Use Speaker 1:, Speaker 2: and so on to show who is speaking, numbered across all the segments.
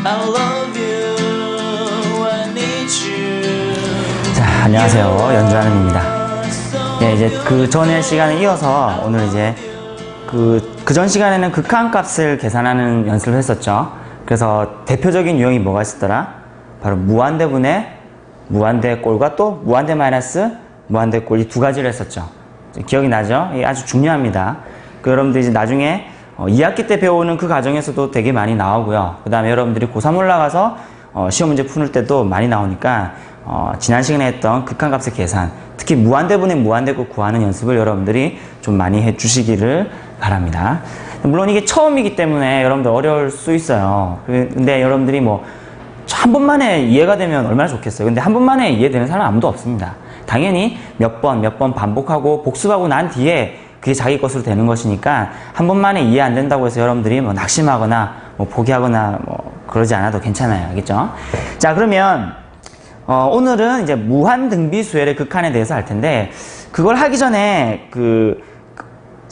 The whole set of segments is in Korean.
Speaker 1: I love you, I need you.
Speaker 2: 자, 안녕하세요. 연주하는입니다. 네, 이제 그 전의 시간에 이어서 오늘 이제 그 전 시간에는 극한값을 계산하는 연습을 했었죠. 그래서 대표적인 유형이 뭐가 있었더라? 바로 무한대분의 무한대꼴과 또 무한대 마이너스 무한대꼴 이 두 가지를 했었죠. 기억이 나죠? 이게 아주 중요합니다. 여러분들 이제 나중에 2학기 때 배우는 그 과정에서도 되게 많이 나오고요. 그 다음에 여러분들이 고3 올라가서 시험 문제 푸는 때도 많이 나오니까 지난 시간에 했던 극한값의 계산, 특히 무한대분의 무한대꼴 구하는 연습을 여러분들이 좀 많이 해주시기를 바랍니다. 물론 이게 처음이기 때문에 여러분들 어려울 수 있어요. 근데 여러분들이 뭐 한 번만에 이해가 되면 얼마나 좋겠어요. 근데 한 번만에 이해되는 사람 아무도 없습니다. 당연히 몇 번 반복하고 복습하고 난 뒤에 그게 자기 것으로 되는 것이니까 한 번만에 이해 안 된다고 해서 여러분들이 뭐 낙심하거나 뭐 포기하거나 뭐 그러지 않아도 괜찮아요. 알겠죠? 자, 그러면 오늘은 이제 무한등비수열의 극한에 대해서 할 텐데, 그걸 하기 전에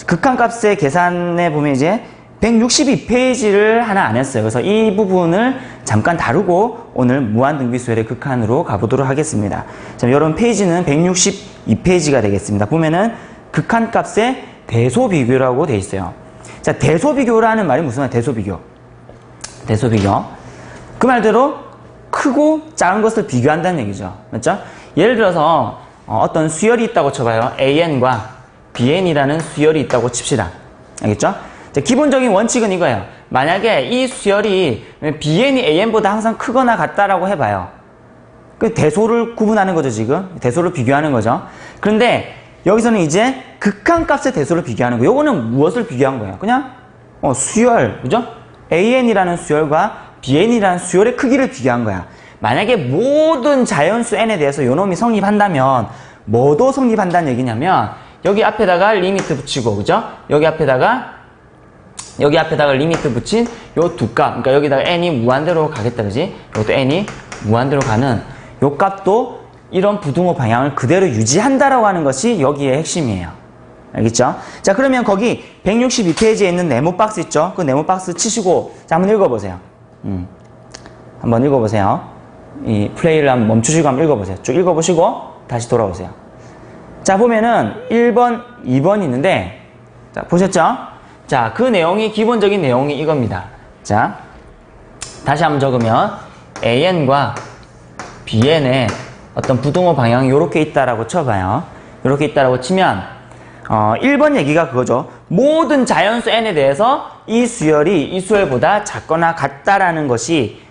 Speaker 2: 극한값의 계산에 보면 이제 162페이지를 하나 안 했어요. 그래서 이 부분을 잠깐 다루고 오늘 무한등비수열의 극한으로 가보도록 하겠습니다. 자, 여러분 페이지는 162페이지가 되겠습니다. 보면은 극한값의 대소비교라고 되어 있어요. 자, 대소비교라는 말이 무슨 말이에요? 대소비교. 그 말대로 크고 작은 것을 비교한다는 얘기죠. 맞죠? 예를 들어서 어떤 수열이 있다고 쳐봐요. AN과 BN이라는 수열이 있다고 칩시다. 알겠죠? 자, 기본적인 원칙은 이거예요. 만약에 이 수열이 BN이 AN보다 항상 크거나 같다라고 해봐요. 그 대소를 구분하는 거죠, 지금. 대소를 비교하는 거죠. 그런데 여기서는 이제 극한값의 대소를 비교하는 거예요. 요거는 무엇을 비교한 거예요? 그냥 수열, 그죠? AN이라는 수열과 BN이라는 수열의 크기를 비교한 거야. 만약에 모든 자연수 N에 대해서 요놈이 성립한다면 뭐도 성립한다는 얘기냐면, 여기 앞에다가 리미트 붙이고, 그죠? 여기 앞에다가 리미트 붙인 요 두 값, 그러니까 여기다가 N이 무한대로 가겠다, 그지? 이것도 N이 무한대로 가는 요 값도 이런 부등호 방향을 그대로 유지한다라고 하는 것이 여기의 핵심이에요. 알겠죠? 자, 그러면 거기 162페이지에 있는 네모 박스 있죠? 그 네모 박스 치시고, 자, 한번 읽어보세요. 한번 읽어보세요. 이 플레이를 한번 멈추시고 한번 읽어보세요. 쭉 읽어보시고, 다시 돌아오세요. 자, 보면은 1번, 2번 있는데, 자, 보셨죠? 자, 그 내용이, 기본적인 내용이 이겁니다. 자, 다시 한번 적으면, AN과 BN의 어떤 부등호 방향이 요렇게 있다라고 쳐봐요. 요렇게 있다라고 치면, 1번 얘기가 그거죠. 모든 자연수 N에 대해서 이 수열이 이 수열보다 작거나 같다라는 것이,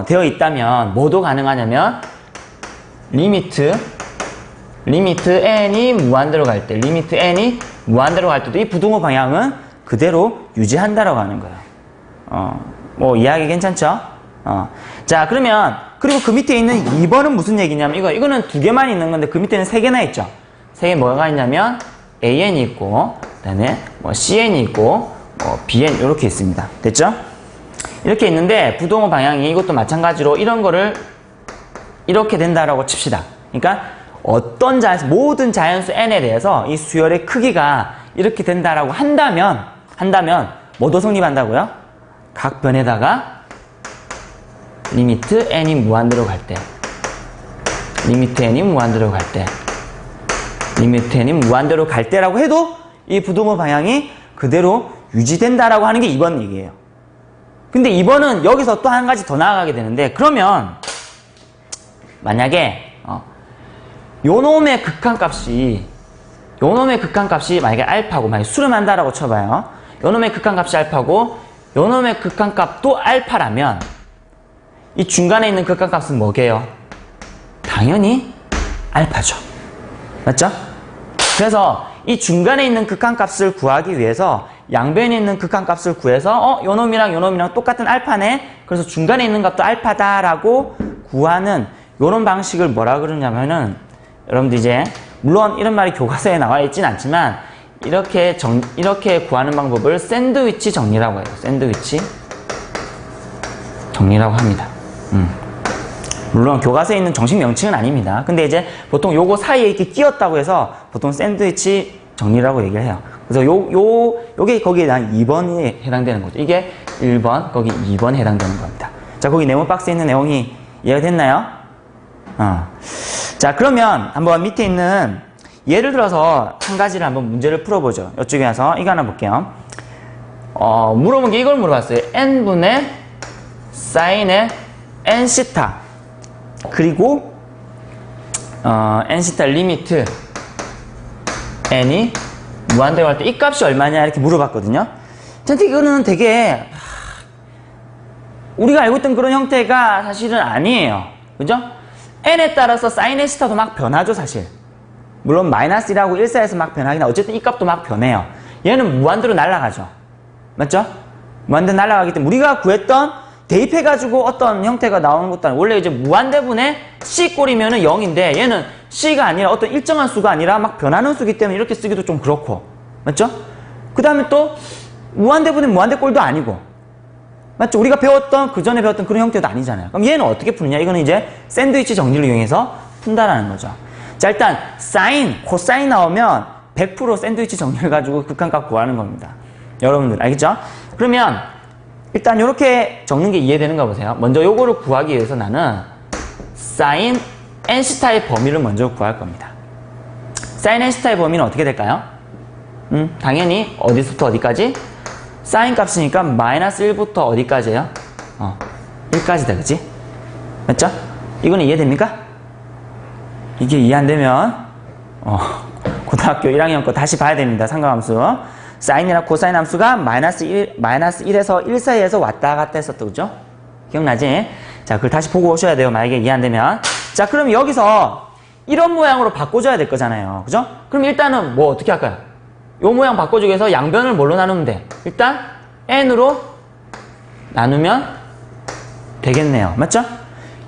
Speaker 2: 되어 있다면, 뭐도 가능하냐면, 리미트 N이 무한대로 갈 때, 리미트 N이 무한대로 갈 때도 이 부등호 방향은 그대로 유지한다라고 하는 거예요. 뭐, 이해하기 괜찮죠? 자, 그러면, 그리고 그 밑에 있는 2번은 무슨 얘기냐면, 이거는 두 개만 있는 건데, 그 밑에는 세 개나 있죠? 세 개 뭐가 있냐면, AN이 있고, 그 다음에 뭐 CN이 있고, BN, 이렇게 있습니다. 됐죠? 이렇게 있는데, 부등호 방향이 이것도 마찬가지로 이런 거를 이렇게 된다라고 칩시다. 그러니까, 모든 자연수 N에 대해서 이 수열의 크기가 이렇게 된다라고 한다면, 뭐도 성립한다고요? 각 변에다가 리미트 N이 무한대로 갈 때, 리미트 N이 무한대로 갈 때라고 해도 이 부등호 방향이 그대로 유지된다라고 하는 게 2번 얘기예요. 근데 2번은 여기서 또 한 가지 더 나아가게 되는데, 그러면 만약에 요놈의 극한값이 만약에 알파고, 만약에 수렴한다라고 쳐봐요. 요놈의 극한값이 알파고, 요놈의 극한값도 알파라면, 이 중간에 있는 극한값은 뭐게요? 당연히 알파죠. 맞죠? 그래서 이 중간에 있는 극한값을 구하기 위해서 양변에 있는 극한값을 구해서 요놈이랑 똑같은 알파네? 그래서 중간에 있는 값도 알파다라고 구하는 요런 방식을 뭐라 그러냐면은, 여러분들 이제 물론 이런 말이 교과서에 나와 있진 않지만 이렇게 구하는 방법을 샌드위치 정리라고 해요. 샌드위치 정리라고 합니다. 물론 교과서에 있는 정식 명칭은 아닙니다. 근데 이제 보통 요거 사이에 이렇게 끼었다고 해서 보통 샌드위치 정리라고 얘기를 해요. 그래서 요게 거기에 난 2번에 해당되는 거죠. 이게 1번, 거기 2번에 해당되는 겁니다. 자, 거기 네모 박스에 있는 내용이 이해가 됐나요? 자, 그러면 한번 밑에 있는 예를 들어서 한 가지를 한번 문제를 풀어보죠. 이쪽에 와서 이거 하나 볼게요. 물어본 게 이걸 물어봤어요. n분의 사인의 n시타 그리고 n시타 리미트 n이 무한대로 할 때 이 값이 얼마냐 이렇게 물어봤거든요. 근데 이거는 되게 우리가 알고 있던 그런 형태가 사실은 아니에요. 그죠? n에 따라서 사인 n시타도 막 변하죠, 사실. 물론 마이너스 1하고 1 사이에서 막 변하긴 하고 어쨌든 이 값도 막 변해요. 얘는 무한대로 날아가죠. 맞죠? 무한대로 날아가기 때문에 우리가 구했던 대입해가지고 어떤 형태가 나오는 것도 아니고 원래 이제 무한대분의 c 꼴이면은 0인데 얘는 c가 아니라 어떤 일정한 수가 아니라 막 변하는 수기 때문에 이렇게 쓰기도 좀 그렇고 맞죠? 그 다음에 또 무한대분의 무한대꼴도 아니고 맞죠? 우리가 배웠던 그 전에 배웠던 그런 형태도 아니잖아요. 그럼 얘는 어떻게 푸느냐? 이거는 이제 샌드위치 정리를 이용해서 푼다라는 거죠. 자, 일단 사인, 코사인 나오면 100% 샌드위치 정리를 가지고 극한값 구하는 겁니다. 여러분들 알겠죠? 그러면 일단 이렇게 적는 게 이해되는가 보세요. 먼저 요거를 구하기 위해서 나는 사인 n시타의 범위를 먼저 구할 겁니다. 사인 n시타의 범위는 어떻게 될까요? 당연히 어디서부터 어디까지? 사인 값이니까 마이너스 1부터 어디까지예요? 1까지다, 그치? 맞죠? 이거는 이해됩니까? 이게 이해 안 되면 고등학교 1학년 거 다시 봐야 됩니다. 상가함수. 사인이나 코사인 함수가 마이너스 1에서 1 사이에서 왔다 갔다 했었다, 그죠? 기억나지? 자, 그걸 다시 보고 오셔야 돼요. 만약에 이해 안 되면. 자, 그럼 여기서 이런 모양으로 바꿔줘야 될 거잖아요. 그죠? 그럼 일단은 뭐 어떻게 할까요? 요 모양 바꿔주기 위해서 양변을 뭘로 나누면 돼? 일단 n으로 나누면 되겠네요. 맞죠?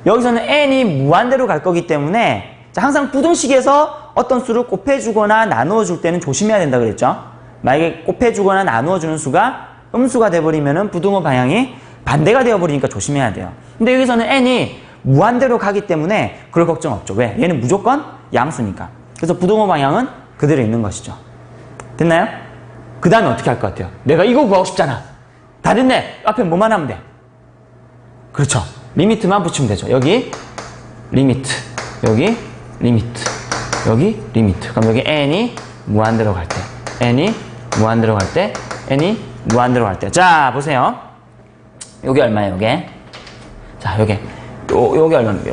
Speaker 2: 여기서는 n이 무한대로 갈 거기 때문에 자, 항상 부등식에서 어떤 수를 곱해주거나 나누어줄 때는 조심해야 된다 그랬죠? 만약에 곱해주거나 나누어주는 수가 음수가 돼버리면은 부등호 방향이 반대가 되어버리니까 조심해야 돼요. 근데 여기서는 n이 무한대로 가기 때문에 그럴 걱정 없죠. 왜? 얘는 무조건 양수니까. 그래서 부등호 방향은 그대로 있는 것이죠. 됐나요? 그 다음에 어떻게 할 것 같아요? 내가 이거 구하고 싶잖아. 다 됐네. 앞에 뭐만 하면 돼? 그렇죠. 리미트만 붙이면 되죠. 여기 리미트, 여기 리미트, 여기 리미트. 그럼 여기 n이 무한대로 갈 때, n이 무한대로 갈 때, n이 무한대로 갈 때. 자, 보세요. 여기 얼마예요, 요게? 자, 요게 얼마입니까?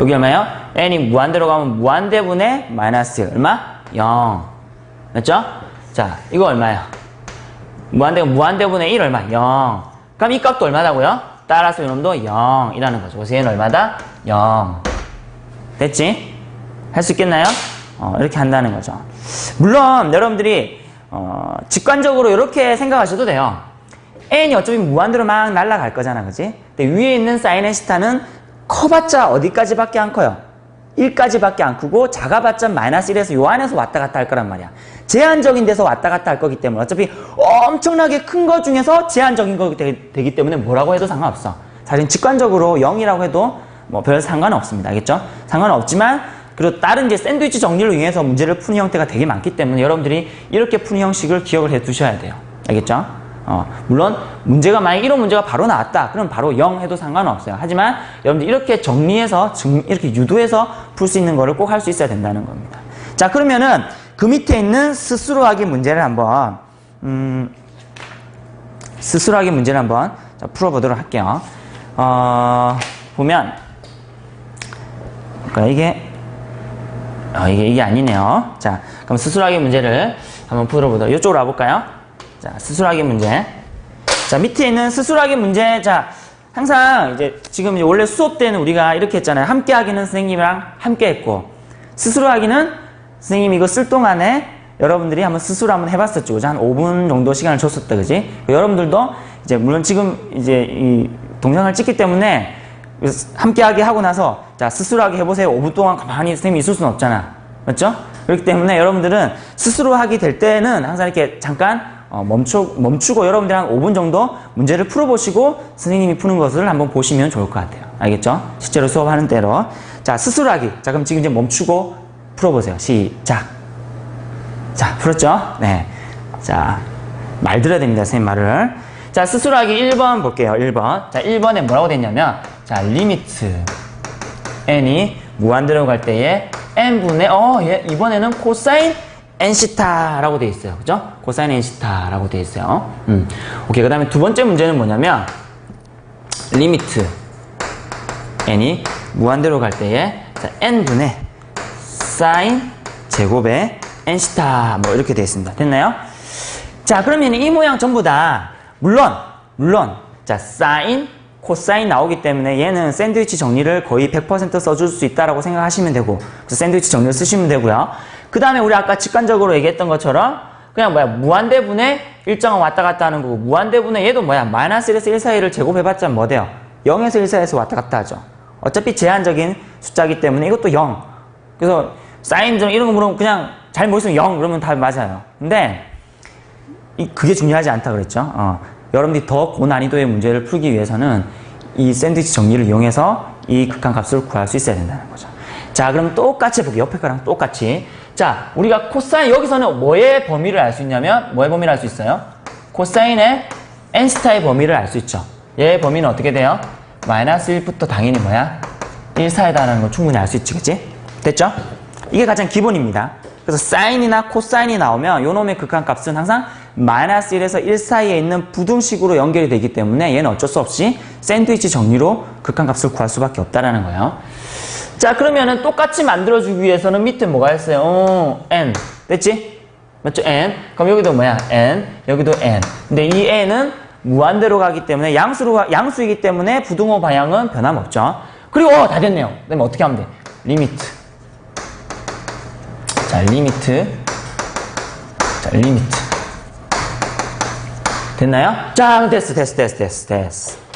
Speaker 2: 여기 얼마예요? n이 무한대로 가면 무한대분의 마이너스 1. 얼마? 0. 맞죠? 자, 이거 얼마예요? 무한대분의 1 얼마? 0. 그럼 이 값도 얼마다고요? 따라서 이놈도 0이라는 거죠. 그래서 얘는 얼마다? 0. 됐지? 할 수 있겠나요? 이렇게 한다는 거죠. 물론 여러분들이 직관적으로 이렇게 생각하셔도 돼요. n이 어차피 무한대로 막 날아갈 거잖아, 그치? 근데 위에 있는 사인 n시타는 커봤자 어디까지밖에 안 커요? 1까지밖에 안 크고 작아봤자 마이너스 1에서 요 안에서 왔다 갔다 할 거란 말이야. 제한적인 데서 왔다 갔다 할 거기 때문에 어차피 엄청나게 큰 거 중에서 제한적인 거 되기 때문에 뭐라고 해도 상관없어. 사실 직관적으로 0이라고 해도 뭐 별 상관은 없습니다. 알겠죠? 상관은 없지만 그리고 다른 이제 샌드위치 정리를 이용해서 문제를 푸는 형태가 되게 많기 때문에 여러분들이 이렇게 푸는 형식을 기억을 해 두셔야 돼요. 알겠죠? 물론 문제가 만약 이런 문제가 바로 나왔다. 그럼 바로 0 해도 상관은 없어요. 하지만 여러분들 이렇게 정리해서 이렇게 유도해서 풀 수 있는 거를 꼭 할 수 있어야 된다는 겁니다. 자, 그러면은 그 밑에 있는 스스로 하기 문제를 한번 자, 풀어보도록 할게요. 보면 그러니까 이게 아니네요. 자, 그럼 스스로 하기 문제를 한번 풀어보도록. 이쪽으로 와볼까요? 자, 스스로 하기 문제. 자, 밑에 있는 스스로 하기 문제. 자, 항상 이제 지금 이제 원래 수업 때는 우리가 이렇게 했잖아요. 함께 하기는 선생님이랑 함께 했고, 스스로 하기는 선생님이 이거 쓸 동안에 여러분들이 한번 스스로 한번 해봤었죠. 그죠? 한 5분 정도 시간을 줬었다. 그지? 여러분들도 이제 물론 지금 이제 이 동영상을 찍기 때문에 함께 하기 하고 나서 자, 스스로 하기 해보세요. 5분 동안 가만히 선생님이 있을 수는 없잖아. 맞죠? 그렇기 때문에 여러분들은 스스로 하기 될 때는 항상 이렇게 잠깐 멈추고 여러분들 한 5분 정도 문제를 풀어보시고 선생님이 푸는 것을 한번 보시면 좋을 것 같아요. 알겠죠? 실제로 수업하는 대로. 자, 스스로 하기. 자, 그럼 지금 이제 멈추고 풀어보세요. 시작. 자, 풀었죠? 네. 자, 말 들어야 됩니다. 선생님 말을. 자, 스스로 하기 1번 볼게요. 1번. 자, 1번에 뭐라고 됐냐면, 자, 리미트 n이 무한대로 갈 때에 n분의, 이번에는 코사인 n시타라고 돼 있어요. 그죠? 코사인 n시타라고 돼 있어요. 오케이. 그 다음에 두 번째 문제는 뭐냐면, 리미트 n이 무한대로 갈 때에, 자, n분의 사인 제곱의 n시타, 뭐, 이렇게 돼 있습니다. 됐나요? 자, 그러면 이 모양 전부 다, 물론, 자, 사인, 코사인 나오기 때문에 얘는 샌드위치 정리를 거의 100% 써줄 수 있다라고 생각하시면 되고, 그래서 샌드위치 정리를 쓰시면 되고요. 그 다음에 우리 아까 직관적으로 얘기했던 것처럼, 그냥 무한대분의 일정은 왔다 갔다 하는 거고, 무한대분의 얘도 마이너스 1에서 1 사이를 제곱해봤자 뭐 돼요? 0에서 1 사이에서 왔다 갔다 하죠. 어차피 제한적인 숫자이기 때문에 이것도 0. 그래서 사인 좀 이런 거 물으면 그냥 잘 모르시면 0 그러면 다 맞아요. 근데 그게 중요하지 않다 그랬죠. 여러분들이 더 고난이도의 문제를 풀기 위해서는 이 샌드위치 정리를 이용해서 이 극한값을 구할 수 있어야 된다는 거죠. 자, 그럼 똑같이 해볼게요. 옆에 거랑 똑같이. 자, 우리가 코사인, 여기서는 뭐의 범위를 알 수 있냐면, 뭐의 범위를 알 수 있어요? 코사인의 n스타의 범위를 알 수 있죠. 얘의 범위는 어떻게 돼요? 마이너스 1부터 당연히 1 사이다라는 걸 충분히 알 수 있지, 그치? 됐죠? 이게 가장 기본입니다. 그래서 사인이나 코사인이 나오면 요놈의 극한값은 항상 마이너스 1에서 1 사이에 있는 부등식으로 연결이 되기 때문에 얘는 어쩔 수 없이 샌드위치 정리로 극한값을 구할 수밖에 없다라는 거예요. 자, 그러면은 똑같이 만들어주기 위해서는 밑에 뭐가 있어요? n. 됐지? 맞죠? n. 그럼 여기도 n. 여기도 n. 근데 이 n은 무한대로 가기 때문에 양수이기 때문에 부등호 방향은 변함없죠. 그리고 다 됐네요. 그러면 어떻게 하면 돼? 리미트. 자, 리미트. 됐나요? 자, 됐어.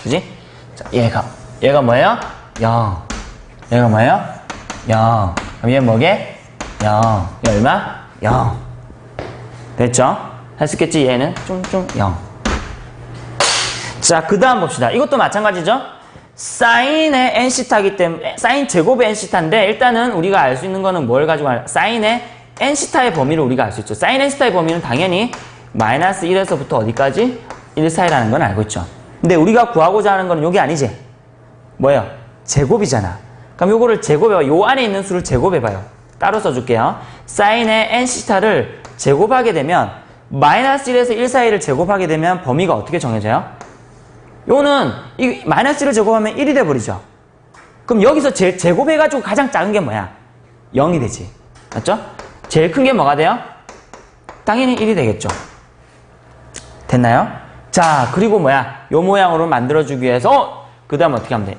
Speaker 2: 그지? 자, 얘가 뭐예요? 0. 얘가 뭐예요? 0. 그럼 얘 뭐게? 0. 얘 얼마? 0. 됐죠? 할 수 있겠지? 얘는 0. 자, 그 다음 봅시다. 이것도 마찬가지죠? 사인의 n시타이기 때문에, 사인 제곱의 n시타인데, 일단은 우리가 알 수 있는 거는 뭘 가지고 사인의 n시타의 범위를 우리가 알 수 있죠. 사인 n시타의 범위는 당연히 마이너스 1에서부터 어디까지? 1 사이라는 건 알고 있죠. 근데 우리가 구하고자 하는 거는 요게 아니지? 뭐예요? 제곱이잖아. 그럼 요거를 제곱해봐. 요 안에 있는 수를 제곱해봐요. 따로 써줄게요. 사인의 n시타를 제곱하게 되면, 마이너스 1에서 1 사이를 제곱하게 되면 범위가 어떻게 정해져요? 요는 이 마이너스 1을 제곱하면 1이 돼버리죠. 그럼 여기서 제곱해가지고 가장 작은 게 뭐야? 0이 되지. 맞죠? 제일 큰 게 뭐가 돼요? 당연히 1이 되겠죠. 됐나요? 자, 그리고 요 모양으로 만들어주기 위해서 그 다음 어떻게 하면 돼?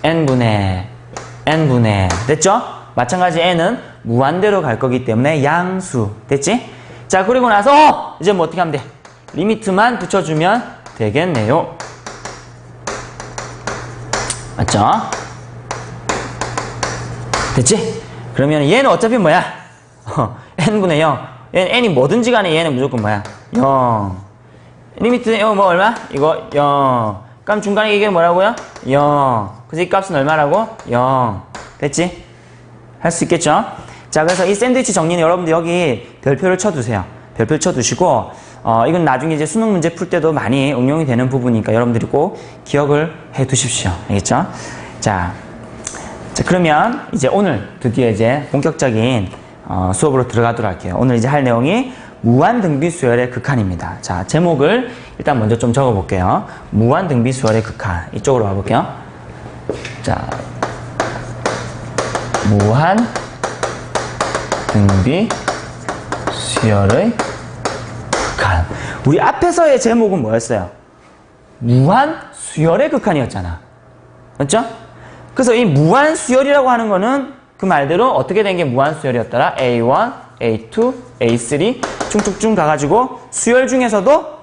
Speaker 2: n분의 됐죠? 마찬가지 n은 무한대로 갈 거기 때문에 양수. 됐지? 자, 그리고 나서 이제 뭐 어떻게 하면 돼? 리미트만 붙여주면 되겠네요. 맞죠? 됐지? 그러면 얘는 어차피 n분의 0. 얘는 n이 뭐든지 간에 얘는 무조건 0. 리미트 뭐 얼마? 이거 0. 그럼 중간에 이게 뭐라고요? 0. 그래서 이 값은 얼마라고? 0. 됐지? 할 수 있겠죠? 자, 그래서 이 샌드위치 정리는 여러분들 여기 별표를 쳐두세요. 별표를 쳐두시고, 이건 나중에 이제 수능 문제 풀 때도 많이 응용이 되는 부분이니까 여러분들이 꼭 기억을 해 두십시오. 알겠죠? 자, 그러면 이제 오늘 드디어 이제 본격적인 수업으로 들어가도록 할게요. 오늘 이제 할 내용이 무한등비수열의 극한입니다. 자, 제목을 일단 먼저 좀 적어 볼게요. 무한등비수열의 극한. 이쪽으로 와볼게요. 자, 무한등비수열의 극한. 우리 앞에서의 제목은 뭐였어요? 무한수열의 극한이었잖아. 맞죠? 그래서 이 무한수열이라고 하는 거는 그 말대로 어떻게 된 게 무한수열이었더라? A1, A2, A3 쭉쭉쭉 가가지고 수열 중에서도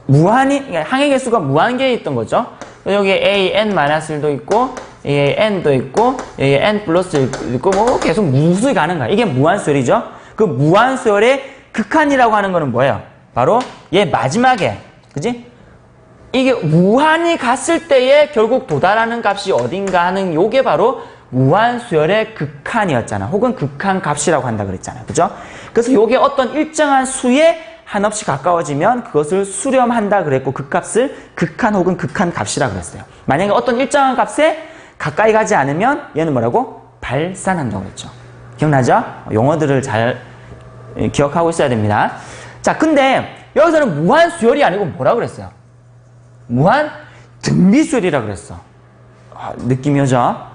Speaker 2: 항의 개수가 무한계에 있던 거죠. 여기 AN-1도 있고 AN도 있고 AN 플러스 있고 뭐 계속 무수히 가는 거야. 이게 무한수열이죠. 그 무한수열의 극한이라고 하는 거는 뭐예요? 바로 얘 마지막에, 그지? 이게 무한히 갔을 때에 결국 도달하는 값이 어딘가 하는 요게 바로 무한수열의 극한이었잖아. 혹은 극한값이라고 한다 그랬잖아요. 그죠? 그래서 요게 어떤 일정한 수의 한없이 가까워지면 그것을 수렴한다 그랬고 그 값을 극한 혹은 극한 값이라 그랬어요. 만약에 어떤 일정한 값에 가까이 가지 않으면 얘는 뭐라고? 발산한다고 그랬죠. 기억나죠? 용어들을 잘 기억하고 있어야 됩니다. 자, 근데 여기서는 무한 수열이 아니고 뭐라 그랬어요? 무한 등비수열이라 그랬어. 느낌이 오죠?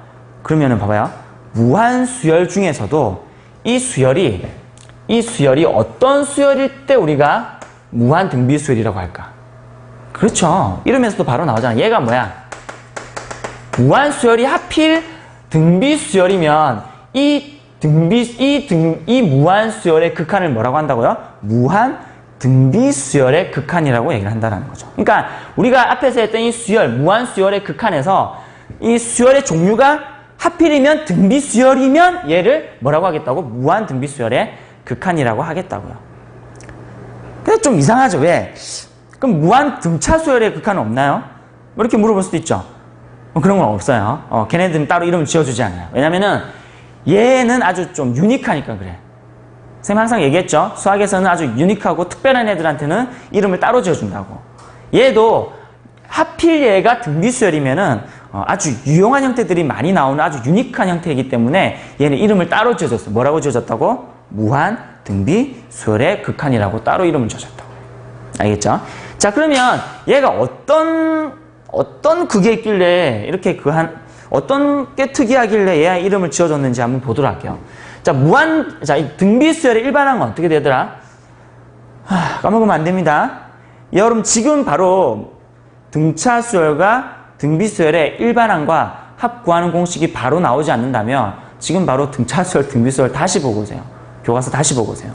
Speaker 2: 그러면은 봐봐요. 무한 수열 중에서도 이 수열이 어떤 수열일 때 우리가 무한 등비수열이라고 할까? 그렇죠. 이러면서도 바로 나오잖아. 얘가 뭐야? 무한 수열이 하필 등비수열이면 이 무한 수열의 극한을 뭐라고 한다고요? 무한 등비수열의 극한이라고 얘기를 한다는 거죠. 그러니까 우리가 앞에서 했던 이 수열, 무한 수열의 극한에서 이 수열의 종류가 하필이면 등비수열이면 얘를 뭐라고 하겠다고? 무한 등비수열의 극한이라고 하겠다고요. 근데 좀 이상하죠. 왜? 그럼 무한 등차수열의 극한은 없나요? 뭐 이렇게 물어볼 수도 있죠. 그런 건 없어요. 걔네들은 따로 이름을 지어주지 않아요. 왜냐면은 얘는 아주 좀 유니크하니까 그래. 선생님 항상 얘기했죠. 수학에서는 아주 유니크하고 특별한 애들한테는 이름을 따로 지어준다고. 얘도 하필 얘가 등비수열이면은 아주 유용한 형태들이 많이 나오는 아주 유니크한 형태이기 때문에 얘는 이름을 따로 지어줬어요. 뭐라고 지어줬다고? 무한 등비수열의 극한이라고 따로 이름을 지어줬다고. 알겠죠? 자, 그러면 얘가 어떤 그게 있길래 이렇게 어떤 게 특이하길래 얘 이름을 지어줬는지 한번 보도록 할게요. 자, 이 등비수열의 일반항은 어떻게 되더라? 까먹으면 안 됩니다. 여러분, 지금 바로 등차수열과 등비수열의 일반항과 합 구하는 공식이 바로 나오지 않는다면 지금 바로 등차수열, 등비수열 다시 보고 오세요. 교과서 다시 보고 오세요.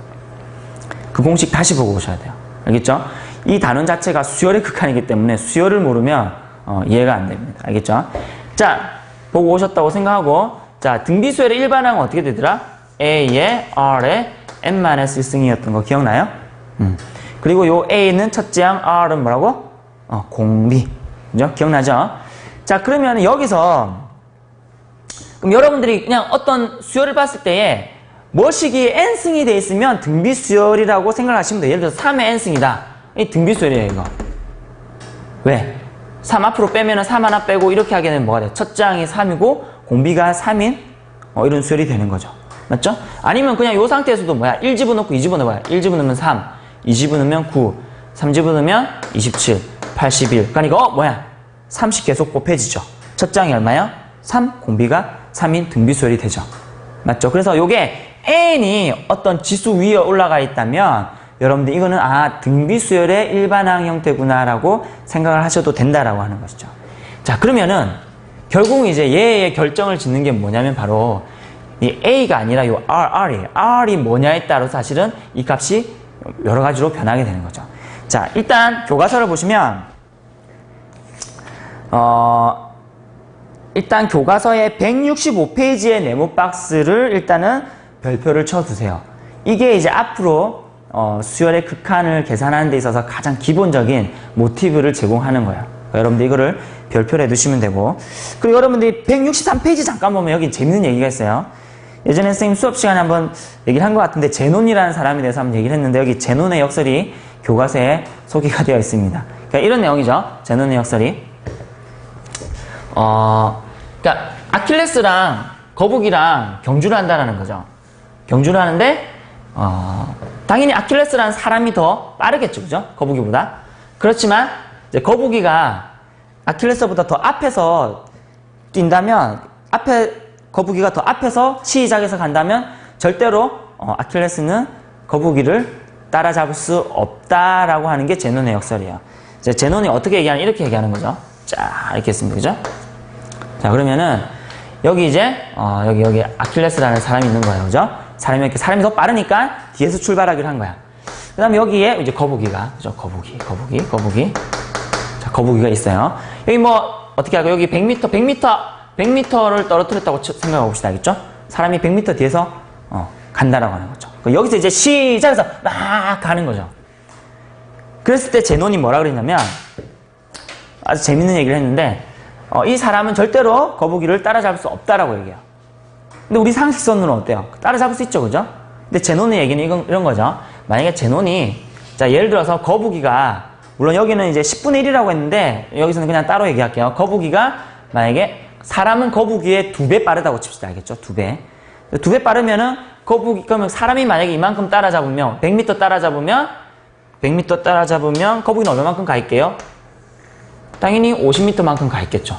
Speaker 2: 그 공식 다시 보고 오셔야 돼요. 알겠죠? 이 단원 자체가 수열의 극한이기 때문에 수열을 모르면 이해가 안 됩니다. 알겠죠? 자, 보고 오셨다고 생각하고, 자, 등비수열의 일반항은 어떻게 되더라? A에 R에 n-1승이었던 거 기억나요? 그리고 요 A는 첫째 항, R은 뭐라고? 공비. 그죠? 기억나죠? 자, 그러면 여기서, 그럼 여러분들이 그냥 어떤 수열을 봤을 때에 뭐식이 n승이 돼 있으면 등비수열이라고 생각하시면 돼요. 예를 들어서 3의 n승이다. 이 등비수열이에요, 이거. 왜? 3 앞으로 빼면은 3 하나 빼고 이렇게 하게 되면 뭐가 돼요? 첫째 항이 3이고 공비가 3인 이런 수열이 되는 거죠. 맞죠? 아니면 그냥 이 상태에서도 뭐야? 1 집어넣고 2 집어넣어봐요. 1 집어넣으면 3, 2 집어넣으면 9, 3 집어넣으면 27, 81. 그러니까 뭐야? 30 계속 곱해지죠. 첫째 항이 얼마요? 3, 공비가 3인 등비수열이 되죠. 맞죠? 그래서 요게 n이 어떤 지수 위에 올라가 있다면 여러분들 이거는 등비수열의 일반항 형태구나라고 생각을 하셔도 된다라고 하는 것이죠. 자, 그러면은 결국 이제 얘의 결정을 짓는 게 뭐냐면 바로 이 A가 아니라 요 R이에요. R이 뭐냐에 따라서 사실은 이 값이 여러 가지로 변하게 되는 거죠. 자, 일단 교과서를 보시면 일단 교과서의 165페이지의 네모 박스를 일단은 별표를 쳐두세요. 이게 이제 앞으로 수열의 극한을 계산하는 데 있어서 가장 기본적인 모티브를 제공하는 거예요. 여러분들 이거를 별표를 해두시면 되고, 그리고 여러분들이 163페이지 잠깐 보면 여기 재밌는 얘기가 있어요. 예전에 선생님 수업 시간에 한번 얘기를 한 것 같은데 제논이라는 사람에 대해서 한번 얘기를 했는데 여기 제논의 역설이 교과서에 소개가 되어 있습니다. 그러니까 이런 내용이죠. 제논의 역설이 그러니까 아킬레스랑 거북이랑 경주를 한다는 거죠. 경주를 하는데 당연히 아킬레스라는 사람이 더 빠르겠죠, 그죠? 거북이보다. 그렇지만 이제 거북이가 아킬레스보다 더 앞에서 뛴다면, 거북이가 더 앞에서 시작해서 간다면 절대로 아킬레스는 거북이를 따라잡을 수 없다라고 하는 게 제논의 역설이에요. 이제 제논이 어떻게 얘기하냐, 이렇게 얘기하는 거죠. 자, 이렇게 했습니다, 그죠? 자, 그러면은 여기 이제 여기 아킬레스라는 사람이 있는 거예요, 그죠? 사람이 더 빠르니까 뒤에서 출발하기를 한 거야. 그 다음에 여기에 이제 거북이가, 그죠? 거북이. 자, 거북이가 있어요. 여기 뭐, 어떻게 하고, 여기 100m를 떨어뜨렸다고 생각해 봅시다. 알겠죠? 사람이 100m 뒤에서, 간다라고 하는 거죠. 여기서 이제 시작해서 막 가는 거죠. 그랬을 때 제논이 뭐라 그랬냐면, 아주 재밌는 얘기를 했는데, 이 사람은 절대로 거북이를 따라잡을 수 없다라고 얘기해요. 근데 우리 상식선으로는 어때요? 따라잡을 수 있죠, 그죠? 근데 제논의 얘기는 이런 거죠. 만약에 제논이 자, 예를 들어서 거북이가, 물론 여기는 이제 10분의 1이라고 했는데, 여기서는 그냥 따로 얘기할게요. 거북이가, 만약에, 사람은 거북이의 2배 빠르다고 칩시다. 알겠죠? 2배. 2배 빠르면은, 그러면 사람이 만약에 이만큼 따라잡으면, 100m 따라잡으면, 거북이는 얼마만큼 가 있게요? 당연히 50m만큼 가 있겠죠.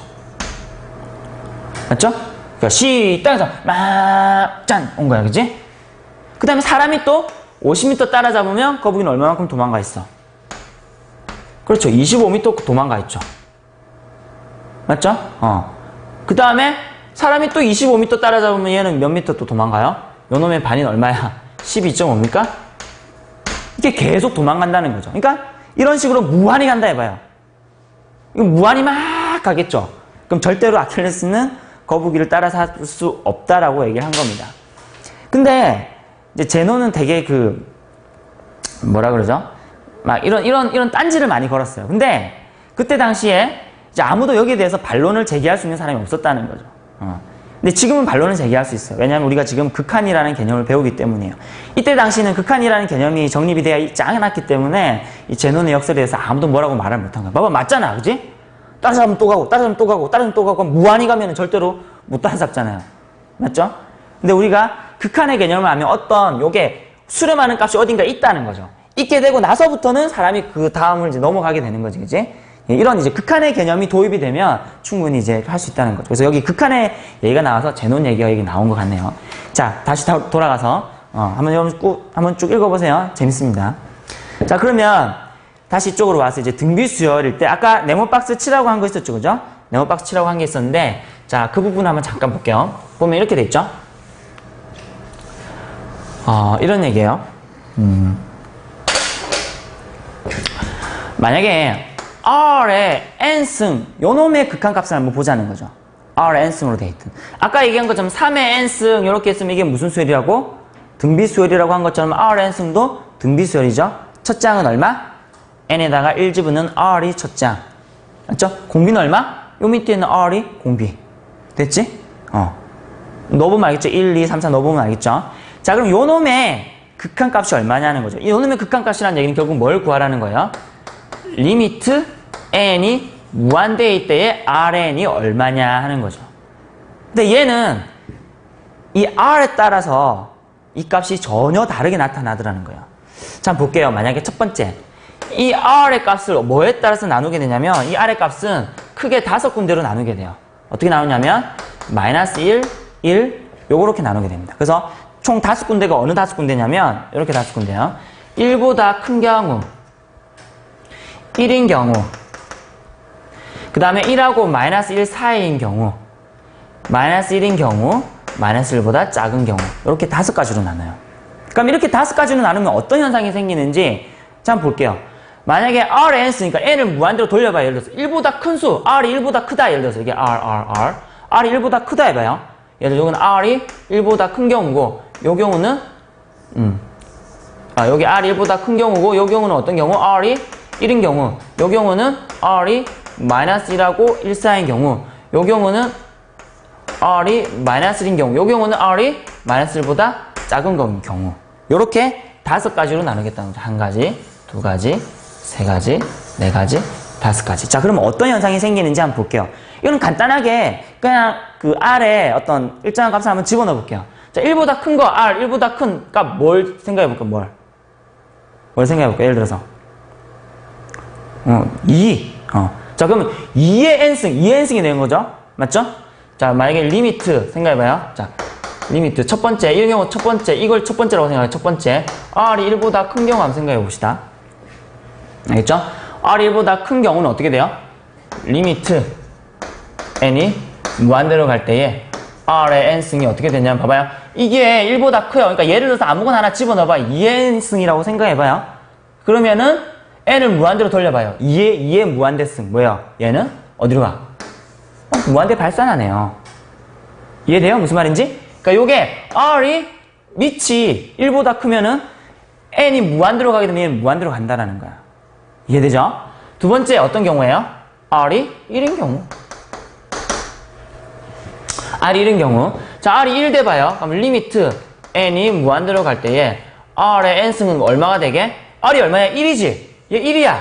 Speaker 2: 맞죠? 그러니까 따라서 짠! 온 거야, 그지? 그 다음에 사람이 또 50m 따라잡으면 거북이는 얼마만큼 도망가 있어? 그렇죠. 25m 도망가 있죠. 맞죠? 그 다음에 사람이 또 25m 따라잡으면 얘는 몇 미터 또 도망가요? 요놈의 반인 얼마야? 12.5입니까? 이게 계속 도망간다는 거죠. 그러니까 이런 식으로 무한히 간다 해봐요. 이거 무한히 막 가겠죠. 그럼 절대로 아킬레스는 거북이를 따라살 수 없다라고 얘기를 한 겁니다. 근데 이제 제노는 되게 뭐라 그러죠? 막 이런 딴지를 많이 걸었어요. 근데 그때 당시에 이제 아무도 여기에 대해서 반론을 제기할 수 있는 사람이 없었다는 거죠. 근데 지금은 반론을 제기할 수 있어요. 왜냐하면 우리가 지금 극한이라는 개념을 배우기 때문이에요. 이때 당시는 극한이라는 개념이 정립이 되어 있지 않았기 때문에 이 제논의 역설에 대해서 아무도 뭐라고 말을 못한 거야. 봐봐, 맞잖아, 그지? 따라잡으면 또 가고, 따라잡으면 또 가고, 따라잡으면 또 가고, 무한히 가면 절대로 못 따라잡잖아요. 맞죠? 근데 우리가 극한의 개념을 하면 어떤 요게 수렴하는 값이 어딘가 있다는 거죠. 있게 되고 나서부터는 사람이 그 다음을 이제 넘어가게 되는 거지, 그지? 이런 이제 극한의 개념이 도입이 되면 충분히 이제 할 수 있다는 거죠. 그래서 여기 극한의 얘기가 나와서 제논 얘기가 여기 나온 것 같네요. 자, 다시 돌아가서 한번 쭉 읽어보세요. 재밌습니다. 자, 그러면 다시 이쪽으로 와서 이제 등비 수열일 때 아까 네모박스 치라고 한 거 있었죠, 그죠? 네모박스 치라고 한 게 있었는데, 자, 그 부분 한번 잠깐 볼게요. 보면 이렇게 돼 있죠? 이런 얘기예요. 만약에 R의 n승, 요놈의 극한값을 한번 보자는 거죠. R의 n승으로 돼 있든. 아까 얘기한 것처럼 3의 n승, 이렇게 했으면 이게 무슨 수열이라고? 등비수열이라고 한 것처럼 R의 n승도 등비수열이죠. 첫 장은 얼마? n에다가 1 집어넣은 R이 첫 장. 맞죠? 공비는 얼마? 요 밑에 있는 R이 공비. 됐지? 넣어보면 알겠죠? 1, 2, 3, 4 넣어보면 알겠죠? 자, 그럼 요놈의 극한값이 얼마냐는 거죠. 요놈의 극한값이라는 얘기는 결국 뭘 구하라는 거예요? 리미트 n이 무한대일 때의 Rn이 얼마냐 하는 거죠. 근데 얘는 이 R에 따라서 이 값이 전혀 다르게 나타나더라는 거예요. 자, 한번 볼게요. 만약에 첫 번째, 이 R의 값을 뭐에 따라서 나누게 되냐면 이 R의 값은 크게 5군데로 나누게 돼요. 어떻게 나누냐면 마이너스 1, 1, 요렇게 나누게 됩니다. 그래서 총 5군데가 어느 5군데냐면 이렇게 5군데요. 1보다 큰 경우, 1인 경우, 그 다음에 1하고 마이너스 1 사이인 경우, 마이너스 1인 경우, 마이너스 1보다 작은 경우, 이렇게 5가지로 나눠요. 그럼 이렇게 5가지로 나누면 어떤 현상이 생기는지 자, 한번 볼게요. 만약에 R의 n쓰니까 n을 무한대로 돌려봐요. 예를 들어서 1보다 큰 수, R이 1보다 크다. 예를 들어서 이게 R이 1보다 크다 해봐요. 예를 들어서 이건 R이 1보다 큰 경우고 요 경우는 여기 R이 1보다 큰 경우고 요 경우는 어떤 경우? R이 1인 경우, 요 경우는 R이 마이너스 1하고 1 사이인 경우, 요 경우는 R이 마이너스 1인 경우, 요 경우는 R이 마이너스 1보다 작은 경우. 요렇게 5가지로 나누겠다는 거죠. 1가지, 2가지, 3가지, 4가지, 5가지. 자, 그러면 어떤 현상이 생기는지 한번 볼게요. 이건 간단하게 그냥 그 R에 어떤 일정한 값을 한번 집어넣어 볼게요. 자, 1보다 큰 거, R, 1보다 큰 값 뭘 생각해 볼까요? 뭘 생각해 볼까요? 예를 들어서 2. 자, 그러면 2의 n승, 2의 n승이 되는 거죠? 맞죠? 자, 만약에 리미트 생각해봐요. 자, 리미트 첫 번째, 이 경우 첫 번째, 이걸 첫 번째라고 생각해요. 첫 번째, R이 1보다 큰 경우 한번 생각해 봅시다. 알겠죠? R이 1보다 큰 경우는 어떻게 돼요? 리미트 n이 무한대로 갈 때에 R의 n승이 어떻게 되냐면 봐봐요. 이게 1보다 커요. 그러니까 예를 들어서 아무거나 하나 집어넣어봐. 2n승이라고 생각해봐요. 그러면은 n을 무한대로 돌려봐요. 2의 무한대승 뭐예요? 얘는 어디로 가? 무한대 발산하네요. 이해돼요? 무슨 말인지? 그러니까 요게 R이 밑이 1보다 크면은 n이 무한대로 가게 되면 얘는 무한대로 간다라는 거야. 이해되죠? 두 번째 어떤 경우예요? R이 1인 경우. R이 1인 경우. 자, R이 1 돼봐요. 그럼 리미트 n이 무한대로 갈 때에 R의 n승은 얼마가 되게? R이 얼마야? 1이지? 얘 1이야.